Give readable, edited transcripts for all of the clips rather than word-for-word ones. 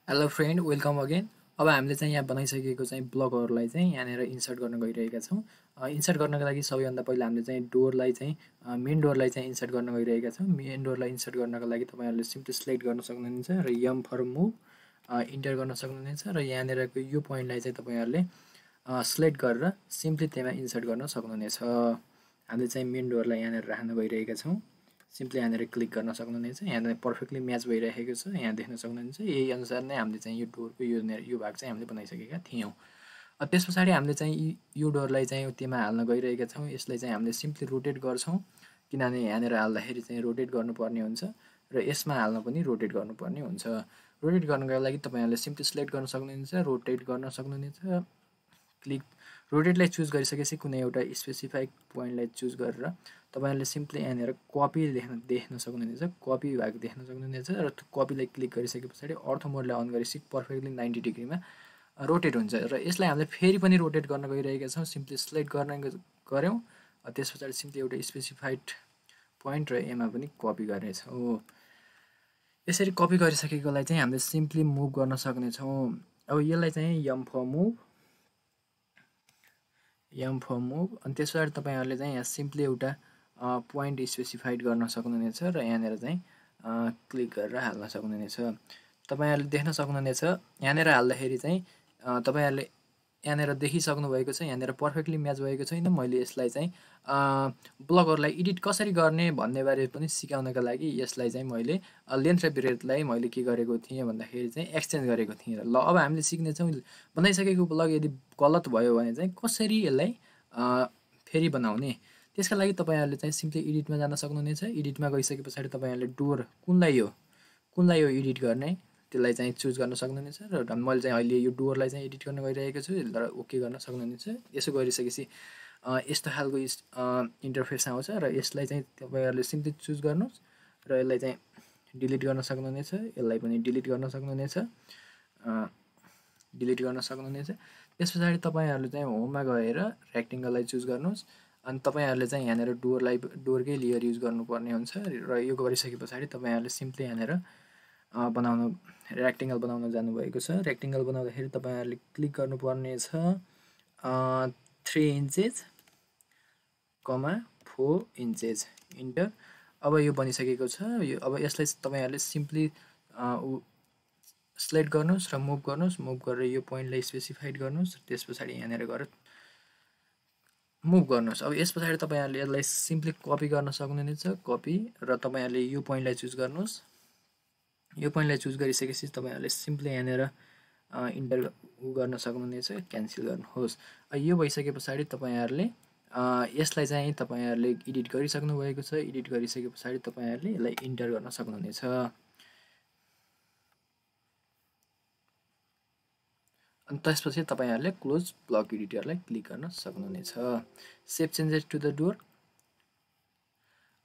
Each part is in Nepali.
Hello friend, welcome again. अब हामीले चाहिँ यहाँ बनाइसकेको चाहिँ ब्लकहरूलाई चाहिँ यहाँनिर इन्सर्ट गर्न गइरहेका छौँ। इन्सर्ट गर्नको लागि सबैभन्दा पहिला हामीले चाहिँ डोरलाई चाहिँ मेन डोरलाई चाहिँ इन्सर्ट गर्न गइरहेका छौँ। मेन डोरलाई इन्सर्ट गर्नको लागि तपाईँहरूले सिम्पली सिलेक्ट गर्न सक्नुहुनेछ र यम फर मुभ इन्टर गर्न सक्नुहुनेछ र यहाँनिरको यो पोइन्टलाई चाहिँ तपाईँहरूले सिलेक्ट गरेर सिम्पली त्यसमा इन्सर्ट गर्न सक्नुहुनेछ। हामीले चाहिँ मेन डोरलाई यहाँनिर राख्न गइरहेका छौँ। सिम्पली यहाँनिर क्लिक गर्न सक्नुहुनेछ। यहाँनिर पर्फेक्टली म्याच भइरहेको छ, यहाँ देख्न सक्नुहुन्छ। यही अनुसार नै हामीले चाहिँ यो डोरको यो भाग चाहिँ हामीले बनाइसकेका थियौँ। त्यस पछाडि हामीले चाहिँ यो डोरलाई चाहिँ त्यसमा हाल्न गइरहेका छौँ। यसलाई चाहिँ हामीले सिम्पली रोटेट गर्छौँ, किनभने यहाँनिर हाल्दाखेरि चाहिँ रोटेट गर्नुपर्ने हुन्छ र यसमा हाल्न पनि रोटेट गर्नुपर्ने हुन्छ। रोटेट गर्नको लागि तपाईँहरूले सिम्पली सिलेक्ट गर्न सक्नुहुनेछ, रोटेट गर्न सक्नुहुनेछ। क्लिक रोटेटलाई चुज गरिसकेपछि कुनै एउटा स्पेसिफाइड पोइन्टलाई चुज गरेर तपाईँहरूले सिम्पली यहाँनिर कपी देख्न सक्नुहुनेछ, कपी भएको देख्न सक्नुहुनेछ र त्यो कपीलाई क्लिक गरिसके पछाडि अर्थो मोडलाई अन गरेपछि पर्फेक्टली 90 डिग्रीमा रोटेट हुन्छ र यसलाई हामीले फेरि पनि रोटेट गर्न गइरहेका छौँ। सिम्पली सिलेक्ट गऱ्यौँ, त्यस पछाडि सिम्पली एउटा स्पेसिफाइड पोइन्ट र एमा पनि कपी गर्नेछौँ। यसरी कपी गरिसकेकोलाई चाहिँ हामीले सिम्पली मुभ गर्न सक्नेछौँ। अब यसलाई चाहिँ यम फर मुभ अनि त्यस पछाडि तपाईँहरूले चाहिँ यहाँ सिम्पली एउटा पोइन्ट स्पेसिफाइड गर्न सक्नुहुनेछ र यहाँनिर चाहिँ क्लिक गरेर हाल्न सक्नुहुनेछ। तपाईँहरूले देख्न सक्नुहुनेछ यहाँनिर हाल्दाखेरि चाहिँ तपाईँहरूले यहाँनिर देखिसक्नु भएको छ, यहाँनिर पर्फेक्टली म्याच भएको छैन। मैले यसलाई चाहिँ ब्लकहरूलाई एडिट कसरी गर्ने भन्ने बारे पनि सिकाउनका लागि यसलाई चाहिँ मैले लेन्थ र ब्रेडलाई मैले के गरेको थिएँ भन्दाखेरि चाहिँ एक्सचेन्ज गरेको थिएँ। ल अब हामीले सिक्नेछौँ बनाइसकेको ब्लक यदि गलत भयो भने चाहिँ कसरी यसलाई फेरि बनाउने। त्यसका लागि तपाईँहरूले चाहिँ सिम्पली एडिटमा जान सक्नुहुनेछ। एडिटमा गइसके पछाडि तपाईँहरूले डोर कुनलाई यो एडिट गर्ने त्यसलाई चाहिँ चुज गर्न सक्नुहुनेछ र मैले चाहिँ अहिले यो डोरलाई चाहिँ एडिट गर्न गइरहेको छु र ओके गर्न सक्नुहुनेछ। यसो गरिसकेपछि यस्तो खालको इन्टरफेस आउँछ र यसलाई चाहिँ तपाईँहरूले सिम्पली चुज गर्नुहोस् र यसलाई चाहिँ डिलिट गर्न सक्नुहुनेछ। यसलाई पनि डिलिट गर्न सक्नुहुनेछ, त्यस पछाडि तपाईँहरूले चाहिँ होममा गएर रेक्टेङ्गललाई चुज गर्नुहोस् अनि तपाईँहरूले चाहिँ यहाँनिर डोरकै लेयर युज गर्नुपर्ने हुन्छ र यो गरिसके पछाडि तपाईँहरूले सिम्पली यहाँनिर रेक्टेङ्गल बनाउन जानुभएको छ। रेक्टेङ्गल बनाउँदाखेरि तपाईँहरूले क्लिक गर्नुपर्ने छ 3 इन्चेस, 4 इन्चेस, इन्टर। अब यो बनिसकेको छ। यो अब यसलाई तपाईँहरूले सिम्पली सिलेक्ट गर्नुहोस् र मुभ गरेर यो पोइन्टलाई स्पेसिफाइड गर्नुहोस्। त्यस पछाडि यहाँनिर गएर मुभ गर्नुहोस्। अब यस पछाडि तपाईँहरूले यसलाई सिम्पली कपी गर्न सक्नुहुनेछ, कपी र तपाईँहरूले यो पोइन्टलाई चुज गर्नुहोस्। यो पोइन्टलाई चुज गरिसकेपछि तपाईँहरूले सिम्पली यहाँनिर इन्टर गर्न सक्नुहुनेछ, क्यान्सल गर्नुहोस्। यो भइसके पछाडि तपाईँहरूले यसलाई चाहिँ तपाईँहरूले एडिट गरिसक्नु भएको छ। एडिट गरिसके पछाडि तपाईँहरूले यसलाई इन्टर गर्न सक्नुहुनेछ। अनि त्यसपछि तपाईँहरूले क्लोज ब्लक एडिटरलाई क्लिक गर्न सक्नुहुनेछ। Save changes to the door.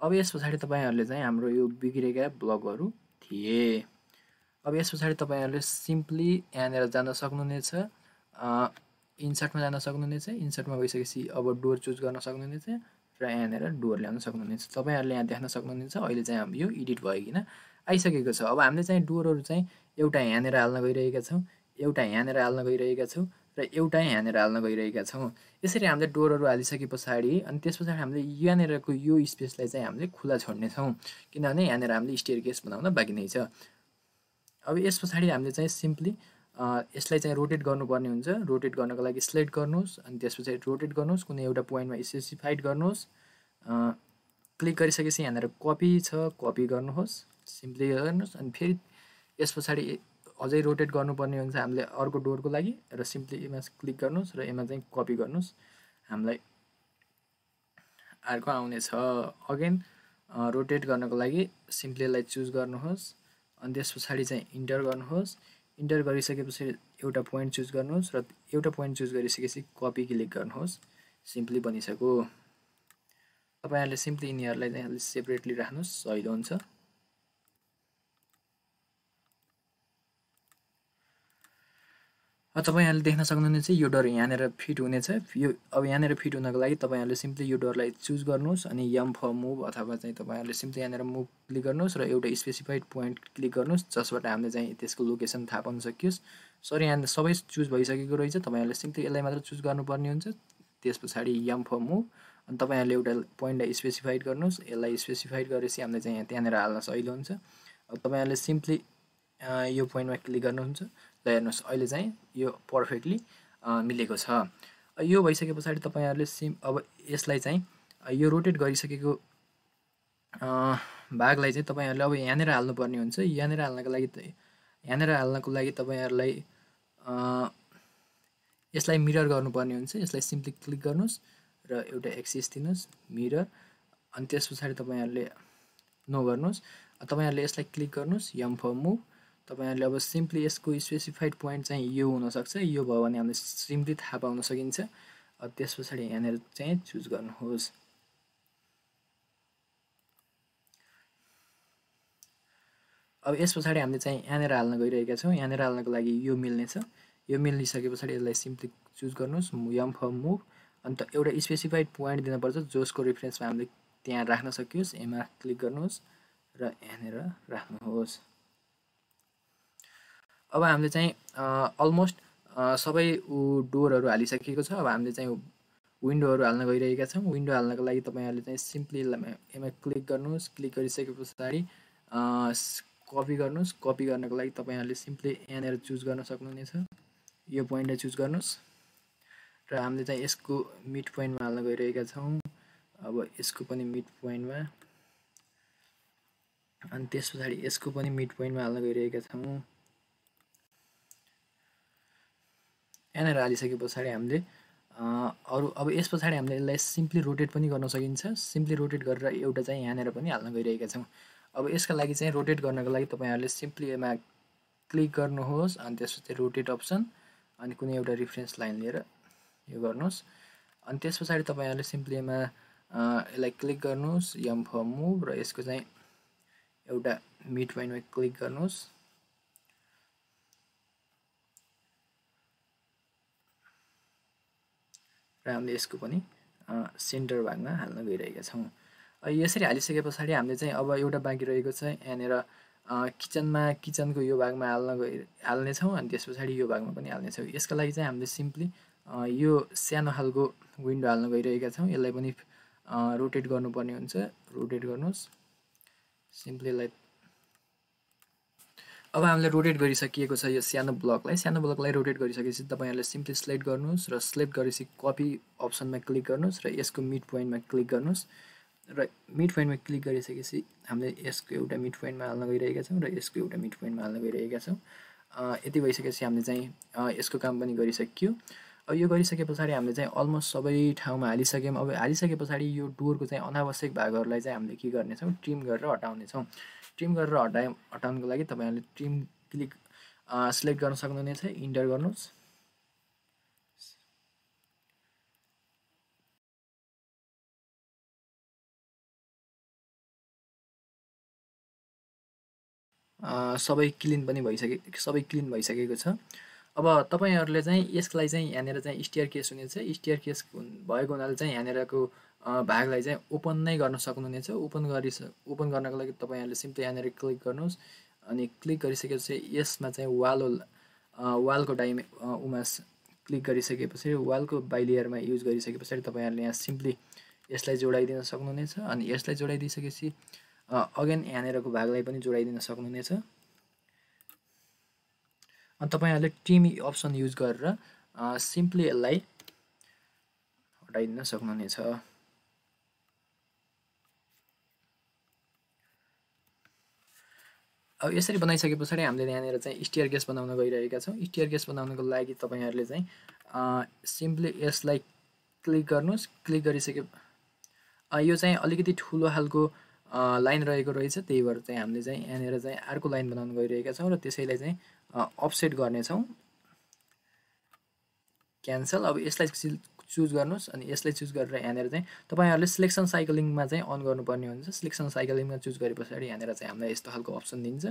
अब यस पछाडि तपाईँहरूले चाहिँ हाम्रो यो बिग्रेका ब्लकहरू थिए। अब यस पछाडि तपाईँहरूले सिम्पली यहाँनिर जान सक्नुहुनेछ, इन्सर्टमा जान सक्नुहुनेछ। इन्सर्टमा गइसकेपछि अब डोर चुज गर्न सक्नुहुनेछ र यहाँनिर डोर ल्याउन सक्नुहुनेछ। तपाईँहरूले यहाँ देख्न सक्नुहुनेछ अहिले चाहिँ हाम्रो यो एडिट भइकन आइसकेको छ। अब हामीले चाहिँ डोरहरू चाहिँ एउटा यहाँनिर हाल्न गइरहेका छौँ, एउटा यहाँनिर हाल्न गइरहेका छौँ र एउटा यहाँनिर हाल्न गइरहेका छौँ। यसरी हामीले डोरहरू हालिसके पछाडि अनि त्यस पछाडि हामीले यहाँनिरको यो स्पेसलाई चाहिँ हामीले खुला छोड्नेछौँ, किनभने यहाँनिर हामीले स्टेयरकेस बनाउन बाँकी नै छ। अब यस पछाडि हामीले चाहिँ सिम्पली यसलाई चाहिँ रोटेट गर्नुपर्ने हुन्छ। रोटेट गर्नको लागि सिलेक्ट गर्नुहोस् अनि त्यस पछाडि रोटेट गर्नुहोस्, कुनै एउटा पोइन्टमा स्पेसिफाइड गर्नुहोस्। क्लिक गरिसकेपछि यहाँनिर कपी छ, कपी गर्नुहोस्, सिम्पली गर्नुहोस् अनि फेरि यस पछाडि अझै रोटेट गर्नुपर्ने हुन्छ हामीले अर्को डोरको लागि र सिम्पली एमा क्लिक गर्नुहोस् र एमा चाहिँ कपी गर्नुहोस्। हामीलाई अर्को आउनेछ। अगेन रोटेट गर्नको लागि सिम्पली यसलाई चुज गर्नुहोस् अनि त्यस पछाडि चाहिँ इन्टर गर्नुहोस्। इन्टर गरिसकेपछि एउटा पोइन्ट चुज गर्नुहोस् र एउटा पोइन्ट चुज गरिसकेपछि कपी क्लिक गर्नुहोस्। सिम्पली बनिसक्यो। तपाईँहरूले सिम्पली यिनीहरूलाई चाहिँ सेपरेटली राख्नुहोस्, सजिलो हुन्छ। तपाईहरुले देख्न सक्नुहुनेछ यो डोर यहाँनेर फिट हुनेछ। यो अब यहाँनेर फिट हुनको लागि तपाईहरुले सिम्पली यो डोरलाई चुज गर्नुहोस् अनि एम फर मुभ अथवा चाहिँ तपाईहरुले सिम्पली यहाँनेर मुभ क्लिक गर्नुहोस् र एउटा स्पेसिफाइड पोइन्ट क्लिक गर्नुहोस् जसबाट हामीले चाहिँ त्यसको लोकेसन थाहा पाउन सकियोस्। सरी यहाँ सबै चुज भइसकेको रहेछ। तपाईहरुले सिम्पली यसलाई मात्र चुज गर्नुपर्ने हुन्छ। त्यसपछि एम फर मुभ अनि तपाईहरुले एउटा पोइन्टलाई स्पेसिफाइड गर्नुहोस्। यसलाई स्पेसिफाइड गरेपछि हामीले चाहिँ त्यहाँनेर हाल्न सजिलो हुन्छ। अब तपाईहरुले सिम्पली यो पोइन्टमा क्लिक गर्नुहुन्छ। ल हेर्नुहोस् अहिले चाहिँ यो पर्फेक्टली मिलेको छ। यो भइसके पछाडि तपाईहरुले अब यसलाई चाहिँ यो रोटेट गरिसकेको भागलाई चाहिँ तपाईहरुले अब यहाँनेर हाल्नुपर्ने हुन्छ। यहाँनेर हाल्नको लागि तपाईहरुलाई यसलाई मिरर गर्नुपर्ने हुन्छ। यसलाई सिम्पली क्लिक गर्नुहोस् र एउटा एक्सिस दिनुहोस् मिरर अनि त्यसपछि तपाईहरुले नो गर्नुहोस्। तपाईहरुले यसलाई क्लिक गर्नुहोस् एम फर मुभ। तपाईहरुले अब सिम्पली यसको स्पेसिफाइड पोइन्ट चाहिँ यो हुन सक्छ। यो भयो भने हामीले सिम्पली थाहा पाउन सकिन्छ। त्यसपछि यहाँनेर चाहिँ चुज गर्नुहोस्। अब यसपछि हामीले चाहिँ यहाँनेर हाल्न गइरहेका छौं। यहाँनेर हाल्नको लागि यो मिल्नेछ। यो मिलिसकेपछि यसलाई सिम्पली चुज गर्नुहोस् एम फर मुभ। अनि त एउटा स्पेसिफाइड पोइन्ट दिनुपर्छ जसको रेफरेन्समा हामीले त्यहाँ राख्न सकियोस्। एमा क्लिक गर्नुहोस् र यहाँनेर राख्नुहोस्। अब हामीले चाहिँ अलमोस्ट सबै डोरहरु हालिसकेको छ। अब हामीले चाहिँ विन्डोहरु हाल्न गइरहेका छौं। विन्डो हाल्नको लागि तपाईहरुले चाहिँ सिम्पली एमा क्लिक गर्नुहोस्। क्लिक गरिसकेपछि कपी गर्नुहोस्। कपी गर्नको लागि तपाईहरुले सिम्पली यहाँनेर चुज गर्न सक्नुहुनेछ। यो पोइन्टलाई चुज गर्नुहोस् र हामीले चाहिँ यसको मिड पोइन्टमा हाल्न गइरहेका छौं। अब यसको पनि मिड पोइन्टमा अनि त्यसपछि यसको पनि मिड पोइन्टमा हाल्न गइरहेका छौं। यहाँनेर हालिसके पछाडि हामीले अब यस पछाडि हामीले यसलाई सिम्पली रोटेट पनि गर्न सकिन्छ। सिम्पली रोटेट गरेर एउटा चाहिँ यहाँनेर पनि हाल्न गइरहेका छौं। अब यसका लागि चाहिँ रोटेट गर्नको लागि तपाईहरुले सिम्पली यसमा क्लिक गर्नुहोस् अनि त्यसपछि रोटेट अप्सन अनि कुनै एउटा रेफरेन्स लाइन लिएर यो गर्नुहोस्। अनि त्यसपछि तपाईहरुले सिम्पली यसमा यसलाई क्लिक गर्नुहोस् एम फर मुभ र यसको चाहिँ एउटा मिड पोइन्टमा क्लिक गर्नुहोस् र हामीले यसको पनि सेन्टर भागमा हाल्न गइरहेका छौं। यसरी हालिसके पछाडि हामीले चाहिँ अब एउटा बाँकी रहेको छ। यहाँनेर किचनको यो भागमा हाल्ने छौं अनि त्यसपछि यो भागमा पनि हाल्ने छौं। यसका लागि चाहिँ हामीले सिम्पली यो सानो खालको विन्डो हाल्न गइरहेका छौं। यसलाई पनि रोटेट गर्नुपर्ने हुन्छ। रोटेट गर्नुहोस् सिम्पली यसलाई। अब हामीले रोटेट गरिसकिएको छ यो सानो ब्लकलाई रोटेट गरिसकेपछि तपाईहरुले सिम्पली सिलेक्ट गर्नुहोस् र सिलेक्ट गरेपछि कपी अप्सनमा क्लिक गर्नुहोस् र यसको मिड पोइन्टमा क्लिक गर्नुहोस् र मिड पोइन्टमा क्लिक गरिसकेपछि हामीले यसको एउटा मिड पोइन्टमा हाल्न गइरहेका छौं र यसको एउटा मिड पोइन्टमा हाल्न गइरहेका छौं। यति भइसकेपछि हामीले चाहिँ यसको काम पनि गरिसकियो। अब यो गरिसके पछाडि हामीले चाहिँ अलमोस्ट सबै ठाउँमा हालिसक्यौं। अब हालिसके पछाडि यो डोरको चाहिँ अनावश्यक भागहरुलाई चाहिँ हामीले के गर्ने छौं ट्रिम गरेर हटाउने छौं। ट्रिम गरेर हटाउनको लागि तपाईहरुले ट्रिम क्लिक सिलेक्ट गर्न सक्नुहुनेछ। इन्टर गर्नुहोस्। सबै क्लिन भइसकेको छ। अब तपाईहरुले चाहिँ यसलाई चाहिँ यहाँनेर चाहिँ स्टेयरकेस हुनेछ। स्टेयरकेस भएको हुनाले चाहिँ यहाँनेरको भागलाई चाहिँ ओपन नै गर्न सक्नुहुनेछ। ओपन गर्नको लागि तपाईहरुले सिम्पली यहाँनेर क्लिक गर्नुहोस् अनि क्लिक गरिसकेपछि यसमा चाहिँ वालको उमा क्लिक गरिसकेपछि वालको बाइ लेयरमा युज गरिसकेपछि तपाईहरुले यहाँ सिम्पली यसलाई जोडाइदिन सक्नुहुनेछ। अनि यसलाई जोडाइदिसकेपछि अगेन यहाँनेरको भागलाई पनि जोडाइदिन सक्नुहुनेछ। अनि तपाईहरुले ट्रिम अप्सन युज गरेर सिम्पली यसलाई हटाइदिन सक्नुहुनेछ। अब यसरी बनाइसके पछाडि हामीले यहाँनेर चाहिँ स्टेयरकेस बनाउन गइरहेका छौं। स्टेयरकेस बनाउनको लागि तपाईहरुले चाहिँ सिम्पली यसलाई क्लिक गर्नुहोस्। क्लिक गरिसके यो चाहिँ अलिकति ठूलो खालको लाइन रहेको रहेछ। त्यही भएर चाहिँ हामीले चाहिँ यहाँनेर चाहिँ अर्को लाइन बनाउन गइरहेका छौं र त्यसैलाई चाहिँ अफसेट गर्ने छौं। क्यान्सल। अब यसलाई चुज गर्नुहोस् अनि यसलाई चुज गरेर यहाँनेर चाहिँ तपाईहरुले सिलेक्सन साइक्लिङमा चाहिँ अन गर्नुपर्ने हुन्छ। सिलेक्सन साइक्लिङमा चुज गरे पछाडि यहाँनेर चाहिँ हामीलाई यस्तो खालको अप्सन दिन्छ।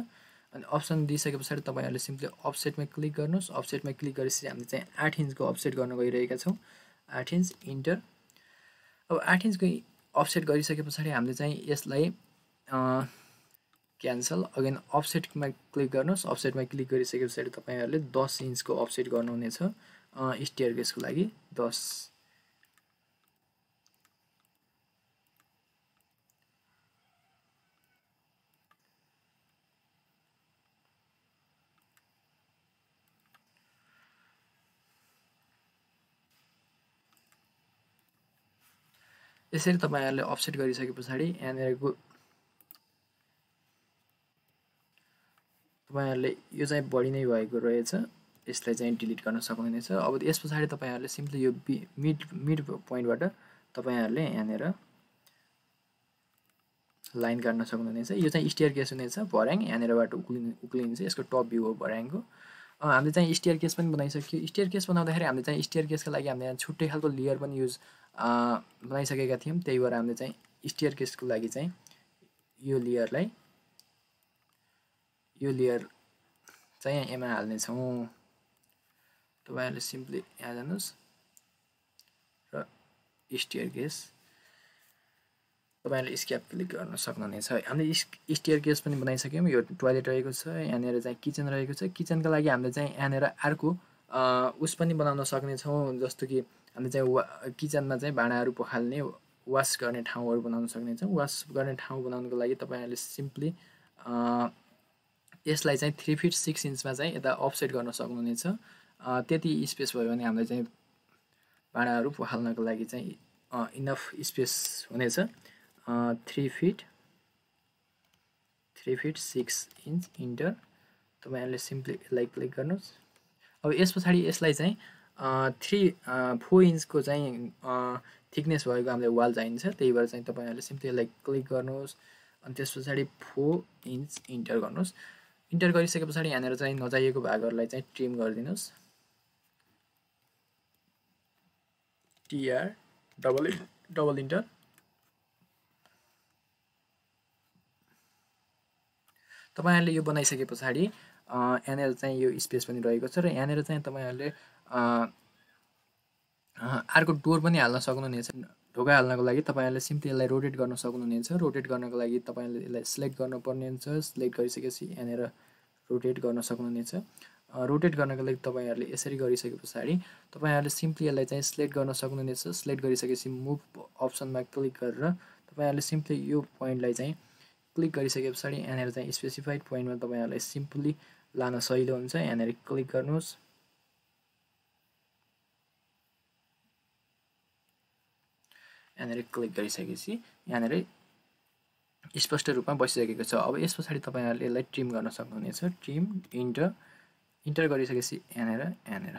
अनि अप्सन दिइसके पछाडि तपाईहरुले सिम्पली अफसेटमा क्लिक गर्नुस्। अफसेटमा क्लिक गरेपछि हामीले चाहिँ 8 इन्चको अफसेट गर्न गइरहेका छौं। 8 इन्च इन्टर। अब 8 इन्चको अफसेट गरिसके पछाडि हामीले चाहिँ यसलाई क्यान्सल अगेन अफसेटमा क्लिक गर्नुस्। अफसेटमा क्लिक गरिसके पछाडि तपाईहरुले 10 इन्चको अफसेट गर्नुहुनेछ स्टेयरकेसको लागि 10। यसरी तपाईहरुले अफसेट गरिसके पछाडि यहाँनिरको तपाईहरुले यो चाहिँ बढी नै भएको रहेछ, यसलाई चाहिँ डिलिट गर्न सक्नुहुनेछ। अब यस पछाडि तपाईहरुले सिम्पली यो मिड पोइन्टबाट तपाईहरुले यहाँनिर लाइन काट्न सक्नुहुनेछ। यो चाहिँ स्टेयरकेस हुनेछ भर्याङ यहाँनिरबाट उक्लिन्छ। यसको टप भ्यू हो भर्याङको। हामीले चाहिँ स्टेयरकेस पनि बनाइसक्यो। स्टेयरकेस बनाउँदाखेरि हामीले चाहिँ स्टेयरकेसको लागि हामीले यहाँ छुट्टै खालको लेयर पनि युज बनाइसकेका थियौं। त्यही भएर हामीले चाहिँ स्टेयरकेसको लागि चाहिँ यो लेयर चाहिँ यसमा हाल्ने छौं। तपाईहरुले सिम्पली यहाँ जानुस् र स्टेयरकेस तपाईहरुले स्क्याप क्लिक गर्न सक्नुहुनेछ। हामीले स्टेयरकेस पनि बनाइसक्यौं। यो टोयलेट रहेको छ, यहाँनिर चाहिँ किचन रहेको छ। किचनको लागि हामीले चाहिँ यहाँनिर अर्को उस पनि बनाउन सक्ने छौं, जस्तो कि हामीले चाहिँ किचनमा चाहिँ भाँडाहरु पखाल्ने वाश गर्ने ठाउँहरु बनाउन सक्ने छौं। वाश गर्ने ठाउँ बनाउनको लागि तपाईहरुले सिम्पली यसलाई चाहिँ 3 फिट 6 इन्चमा चाहिँ यता अफसेट गर्न सक्नुहुनेछ। त्यति स्पेस भयो भने हामीले चाहिँ भाँडाहरु पखाल्नको लागि चाहिँ इनफ स्पेस हुनेछ। 3 फिट 6 इन्च इन्टर। तपाईहरुले सिम्पली यसलाई क्लिक गर्नुस्। अब यस पछाडि यसलाई चाहिँ 4 इन्चको चाहिँ थिकनेस भएको हामीले वाल चाहिन्छ। त्यही भएर चाहिँ तपाईहरुले सिम्पली यसलाई क्लिक गर्नुस् अनि त्यस पछाडि 4 इन्च इन्टर गर्नुस्। इन्टर गरिसके पछाडि यहाँनिर चाहिँ नचाहिएको भागहरुलाई चाहिँ ट्रिम गरिदिनुस्। TR double enter. तपाईहरुले यो बनाइसके पछाडि यहाँनिर चाहिँ यो स्पेस पनि रहेको छ र यहाँनिर चाहिँ तपाईहरुले अर्को डोर पनि हाल्न सक्नुहुनेछ। ढोका हाल्नको लागि तपाईहरुले सिम्पली यसलाई रोटेट गर्न सक्नुहुनेछ। रोटेट गर्नको लागि तपाईहरुले यसलाई सिलेक्ट गर्नुपर्ने हुन्छ। सिलेक्ट गरिसकेपछि यहाँनिर रोटेट गर्न सक्नुहुनेछ। रोटेट गर्नको लागि तपाईहरुले यसरी गरिसके पछाडि तपाईहरुले सिम्पली यसलाई चाहिँ सिलेक्ट गर्न सक्नुहुनेछ। सिलेक्ट गरिसकेपछि मुभ अप्सनमा क्लिक गरेर तपाईहरुले सिम्पली यो पोइन्टलाई चाहिँ क्लिक गरिसके पछाडि यहाँनिर चाहिँ स्पेसिफाइड पोइन्टमा तपाईहरुलाई सिम्पली लान सजिलो हुन्छ। यहाँनिर क्लिक गर्नुस्। यहाँनिर क्लिक गरिसकेपछि यहाँनिर स्पष्ट रूपमा बसिसकेको छ। अब यस पछाडि तपाईहरुले यसलाई ट्रिम गर्न सक्नुहुनेछ। ट्रिम इन्टर गरिसकेपछि यहाँनिर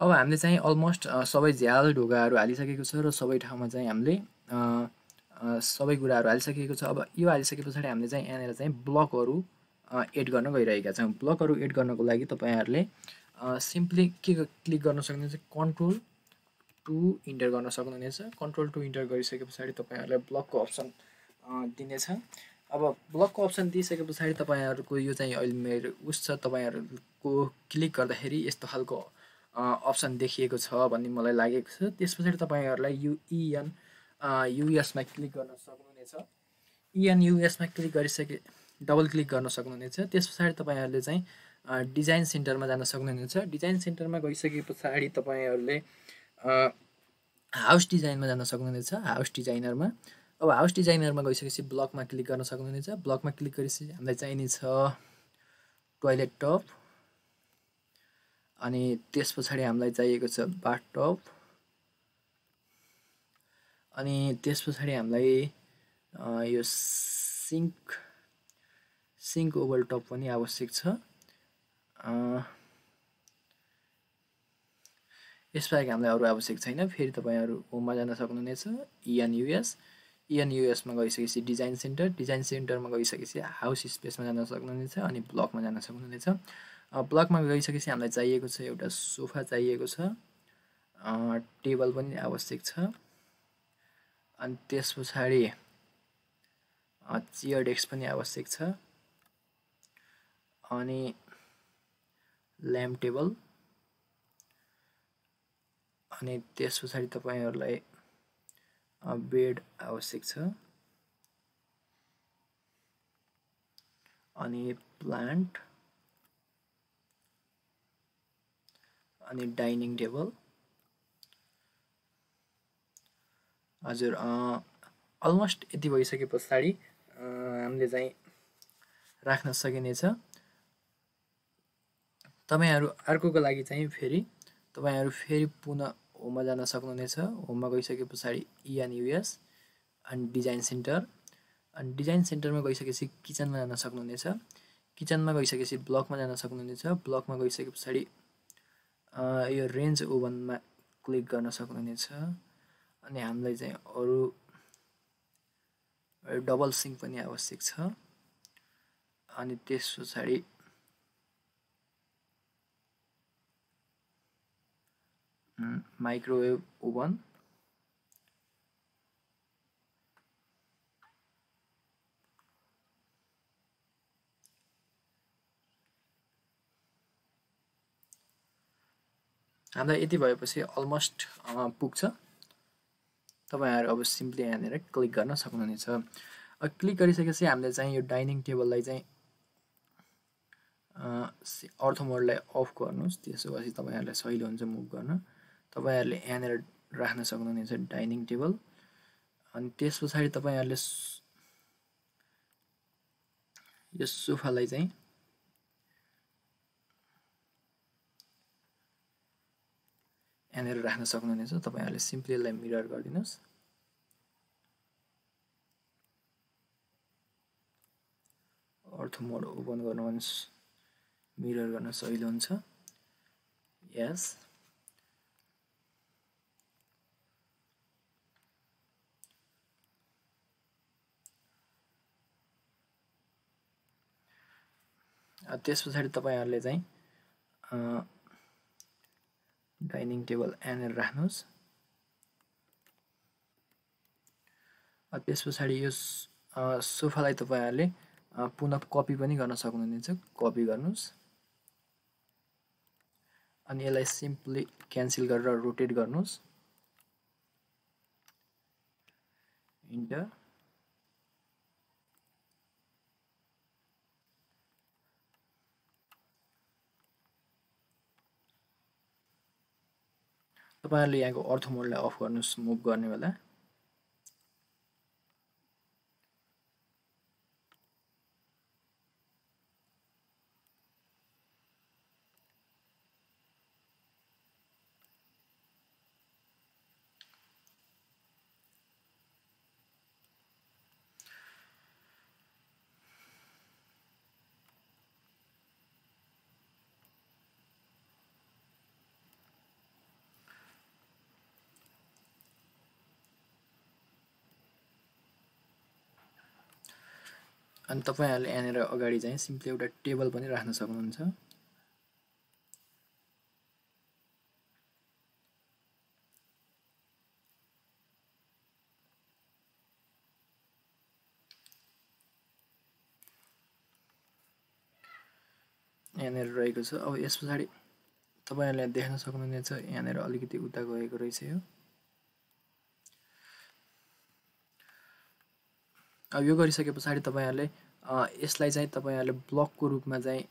अब हामीले चाहिँ अलमोस्ट सबै झ्याल ढोकाहरु हालिसकेको छ र सबै ठाउँमा चाहिँ हामीले सबै कुराहरु हालिसकेको छ। अब यो हालिसके पछाडि हामीले चाहिँ यहाँनिर चाहिँ ब्लकहरु एड गर्न गइरहेका छौं। ब्लकहरु एड गर्नको लागि तपाईहरुले सिम्पली के क्लिक गर्न सक्नुहुन्छ, कन्ट्रोल 2 इन्टर गर्न सक्नुहुनेछ। कन्ट्रोल 2 इन्टर गरिसके पछाडि तपाईहरुलाई ब्लकको अप्सन दिनेछ। अब ब्लकको अप्सन दिइसके पछाडि तपाईहरुको यो चाहिँ अहिले मेरो उस छ, तपाईहरुको क्लिक गर्दाखेरि यस्तो खालको अप्सन देखिएको छ भन्ने मलाई लागेको छ। त्यसपछि तपाईहरुलाई US मा क्लिक गर्न सक्नुहुनेछ। US मा क्लिक गरिसके डबल क्लिक गर्न सक्नुहुनेछ। त्यसपछि तपाईहरुले चाहिँ डिजाइन सेन्टरमा जान सक्नुहुनेछ। डिजाइन सेन्टरमा गइसके पछाडि तपाईहरुले हाउस डिजाइनमा जान सक्नुहुनेछ। हाउस डिजाइनरमा अब हाउस डिजाइनरमा गइसकेपछि ब्लकमा क्लिक गर्न सक्नुहुनेछ। ब्लकमा क्लिक गरेपछि हामीलाई चाहिने छ टोयलेट टप अनि त्यसपछि हामीलाई चाहिएको छ बाथ टब अनि त्यसपछि हामीलाई यो सिंक ओभर टप पनि आवश्यक छ। यसबाहेक हामीलाई अरु आवश्यक छैन। फेरि तपाईहरु होममा जान सक्नुहुनेछ। EN US मा गइसकेपछि डिजाइन सेन्टरमा गइसकेपछि हाउस स्पेसमा जान सक्नुहुनेछ अनि ब्लकमा जान सक्नुहुनेछ। ब्लकमा गइसकेपछि हामीलाई चाहिएको छ एउटा सोफा चाहिएको छ, टेबल पनि आवश्यक छ अनि त्यसपछि चेयर डेस्क पनि आवश्यक छ। अनि ल्याम्प टेबल, अनि त्यस पछाडि तपाईहरुलाई बेड आवश्यक छ, अनि प्लान्ट, अनि डाइनिङ टेबल। हजुर अलमोस्ट यति भइसके पछाडि हामीले चाहिँ राख्न सकिनेछ। तपाईहरु अर्कोको लागि चाहिँ तपाईहरु फेरि पुनः होममा जान सक्नुहुनेछ। होममा गइसके पछाडि ई एन्ड यूएस अनि डिजाइन सेन्टर, अनि डिजाइन सेन्टरमा गइसकेपछि किचनमा जान सक्नुहुनेछ। किचनमा गइसकेपछि ब्लकमा जान सक्नुहुनेछ। ब्लकमा गइसके पछाडि यो रेन्ज ओभनमा क्लिक गर्न सक्नुहुनेछ। अनि हामीलाई चाहिँ अरु डबल सिङ्क पनि आवश्यक छ। अनि त्यस पछाडि माइक्रोवेभ ओभन, हामीलाई यति भएपछि अलमोस्ट पुग्छ। तपाईहरु अब सिम्पली यहाँनिर क्लिक गर्न सक्नुहुनेछ। क्लिक गरिसकेपछि हामीले चाहिँ यो डाइनिङ टेबललाई चाहिँ अर्थो मोडलाई अफ गर्नुस्, त्यसो भएपछि तपाईहरुलाई सजिलो हुन्छ मुभ गर्न। तपाईहरुले यहाँनिर राख्न सक्नुहुनेछ डाइनिङ टेबल। अनि त्यस पछाडि तपाईहरुले यो सोफालाई चाहिँ यहाँनिर राख्न सक्नुहुनेछ। तपाईहरुले सिम्पली यसलाई मिरर गरिदिनुस्। अर्थो मोड ओपन गर्नुहोस्, मिरर गर्न सजिलो हुन्छ। यस, त्यस पछाडि तपाईहरुले चाहिँ डाइनिङ टेबल यहाँनिर राख्नुस्। त्यस पछाडि यो सोफालाई तपाईहरुले पुनः कपी पनि गर्न सक्नुहुनेछ। कपी गर्नुस् अनि यसलाई सिम्पली क्यान्सल गरेर रोटेट गर्नुस्। इन्टर। तपाईहरुले यहाँको अर्थो मोडलाई अफ गर्नुस् मुभ गर्ने बेला। अनि तपाईहरुले यहाँनिर अगाडि चाहिँ सिम्पली एउटा टेबल पनि राख्न सक्नुहुन्छ। यहाँनिर रहेको छ। अब यस पछाडि तपाईहरुले देख्न सक्नुहुनेछ यहाँनिर अलिकति उता गएको रहेछ यो। अब यो गरिसके पछाडि तपाईहरुले यसलाई चाहिँ तपाईहरुले ब्लकको रूपमा चाहिँ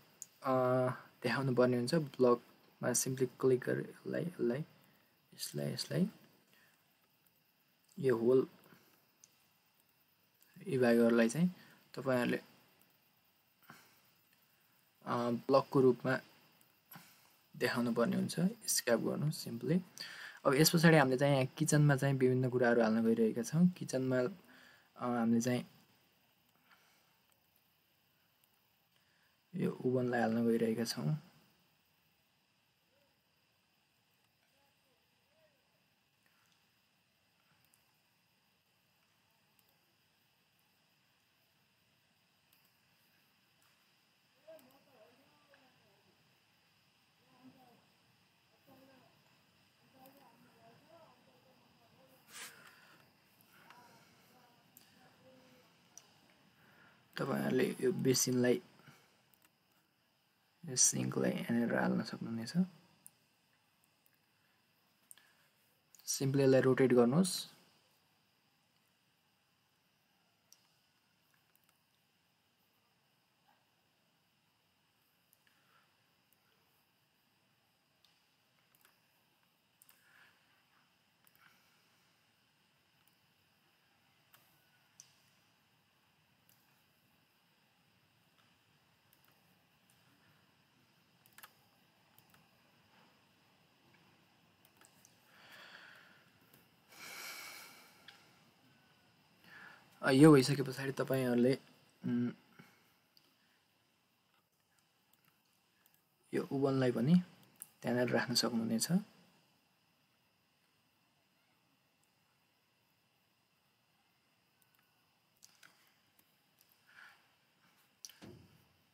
देखाउनु पर्ने हुन्छ। ब्लकमा सिम्पली क्लिक गरेर यसलाई यो होल यी भागहरुलाई चाहिँ तपाईहरुले ब्लकको रूपमा देखाउनु पर्ने हुन्छ। स्क्याप गर्नु सिम्पली। अब यस पछाडि हामीले चाहिँ यहाँ किचनमा चाहिँ विभिन्न कुराहरु हाल्न गइरहेका छौं। किचनमा हामीले चाहिँ यो ओभनलाई हाल्न गइरहेका छौं। तपाईहरुले यो बेसिनलाई यो सिङ्कलाई यहाँनिर हाल्न सक्नुहुनेछ। सिम्पली यसलाई रोटेट गर्नुहोस्। यो भइसके पछाडि तपाईहरुले यो ओभनलाई पनि त्यहाँनिर राख्न सक्नुहुनेछ।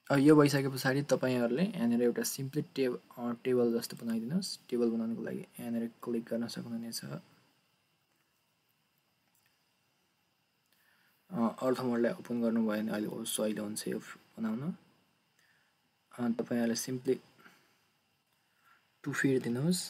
यो भइसके पछाडि तपाईहरुले यहाँनिर एउटा सिम्पली टेबल जस्तो बनाइदिनुस्। टेबल बनाउनको लागि यहाँनिर क्लिक गर्न सक्नुहुनेछ। अर्थ मोडलाई ओपन गर्नुभयो भने अहिले सजिलो हुन्छ यो बनाउन। तपाईहरुले सिम्पली टु फिट दिनुहोस्।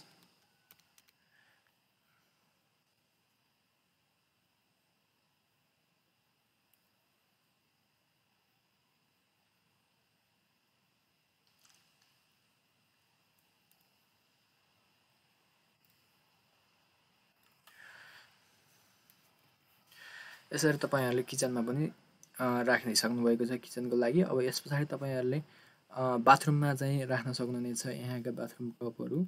यसरी तपाईहरुले किचनमा पनि राख्न सक्नुभएको छ किचनको लागि। अब यस पछाडि तपाईहरुले बाथरुममा चाहिँ राख्न सक्नुहुनेछ यहाँका बाथरुम कपहरु।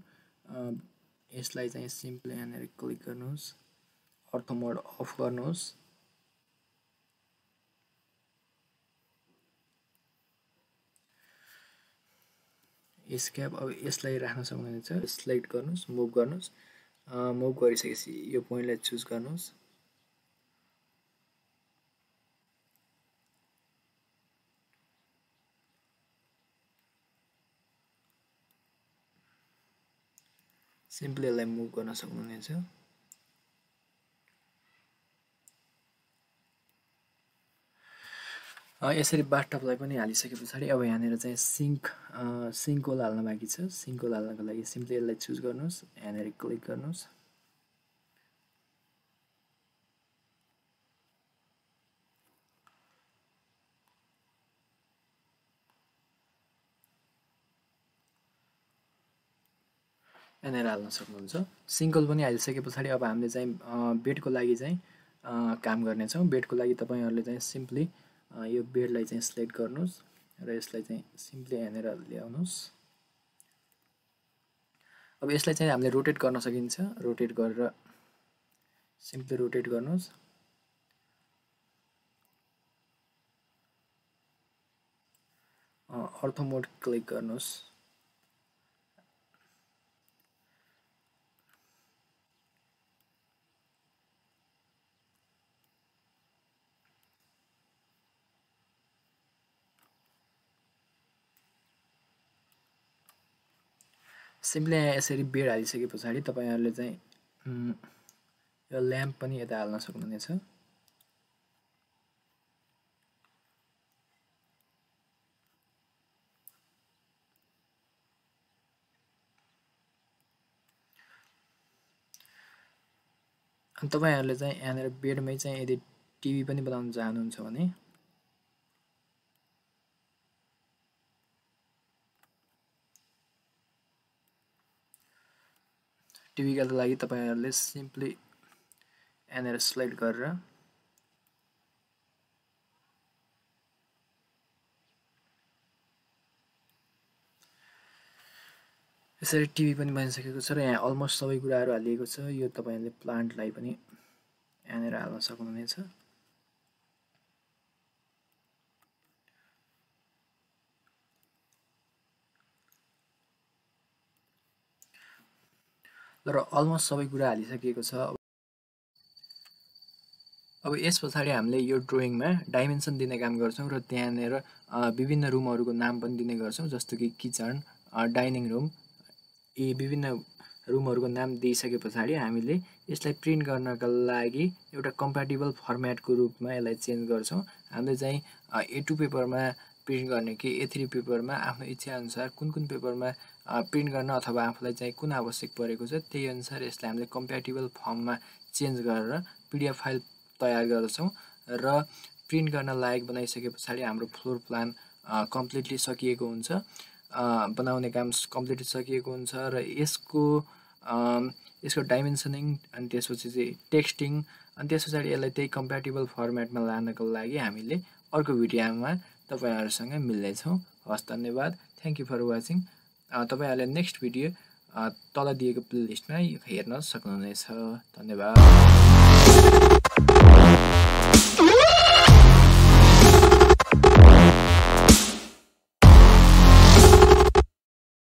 यसलाई चाहिँ सिम्पली यहाँनिर क्लिक गर्नुहोस्। अर्थ मोड अफ गर्नुहोस्। एस्केप। अब यसलाई राख्न सक्नुहुनेछ। सिलेक्ट गर्नुहोस्, मुभ गर्नुहोस्। मुभ गरिसकेपछि यो पोइन्टलाई चुज गर्नुहोस्। सिम्पली यसलाई मुभ गर्न सक्नुहुनेछ। यसरी बाथटबलाई पनि हालिसके पछाडि अब यहाँनिर चाहिँ सिङ्क होल हाल्न बाँकी छ। सिङ्क होल हाल्नको लागि सिम्पली यसलाई चुज गर्नुहोस्। यहाँनिर क्लिक गर्नुहोस्। यहाँनिर हाल्न सक्नुहुन्छ। सिङ्क होल पनि हालिसके पछाडि अब हामीले चाहिँ बेडको लागि चाहिँ काम गर्नेछौँ। बेडको लागि तपाईहरुले चाहिँ सिम्पली यो बेडलाई चाहिँ सिलेक्ट गर्नुहोस् र यसलाई चाहिँ सिम्पली यहाँनिर ल्याउनुहोस्। अब यसलाई चाहिँ हामीले रोटेट गर्न सकिन्छ। रोटेट गरेर सिम्पली रोटेट गर्नुहोस्। अर्थ मोड क्लिक गर्नुहोस्। सिम्पली यसरी बेड हालिसके पछाडि तपाईहरुले चाहिँ यो ल्याम्प पनि यता हाल्न सक्नुहुनेछ। अनि तपाईहरुले चाहिँ यहाँनिर बेडमै चाहिँ यदि टिभी पनि बनाउन चाहनुहुन्छ भने टिभीका लागि तपाईहरुले सिम्पली यहाँनिर सिलेक्ट गरेर यसरी टिभी पनि बनिसकेको छ र यहाँ अलमोस्ट सबै कुराहरु हालिएको छ। यो तपाईहरुले प्लान्टलाई पनि यहाँनिर हाल्न सक्नुहुनेछ। र अलमोस्ट सबै कुरा हालिसकेको छ। अब यस पछाडि हामीले यो ड्रइङमा डाइमेन्सन दिने काम गर्छौं र त्यहाँनिर विभिन्न रुमहरुको नाम पनि दिने गर्छौं, जस्तो कि किचन, डाइनिङ रुम, यी विभिन्न रुमहरुको नाम दिइसके पछाडि हामीले यसलाई प्रिन्ट गर्नका लागि एउटा कम्प्याटिबल फर्म्याटको रूपमा यसलाई चेन्ज गर्छौं। हामीले चाहिँ A2 पेपरमा प्रिन्ट गर्ने कि A3 पेपरमा आफ्नो इच्छाअनुसार कुन पेपरमा प्रिन्ट गर्न अथवा आफूलाई चाहिँ कुन आवश्यक परेको छ त्यही अनुसार यसलाई हामीले कम्प्याटिबल फर्ममा चेन्ज गरेर PDF फाइल तयार गर्छौं र प्रिन्ट गर्न लायक बनाइसके पछाडी हाम्रो फ्लोर प्लान कम्प्लिटली सकिएको हुन्छ बनाउने काम कम्प्लिटली सकिएको हुन्छ र यसको डाइमेन्सनिङ अनि त्यसपछि चाहिँ टेक्स्टिङ अनि त्यसपछि यसलाई त्यही कम्प्याटिबल फर्मेटमा लानको लागि हामीले अर्को भिडियोमा तपाईहरुसँग मिल्दै छौं हस् धन्यवाद थ्यांक यू फर वाचिङ तपाईहरुले नेक्स्ट भिडियो तल दिएको प्लेलिस्टमा हेर्न सक्नुहुनेछ धन्यवाद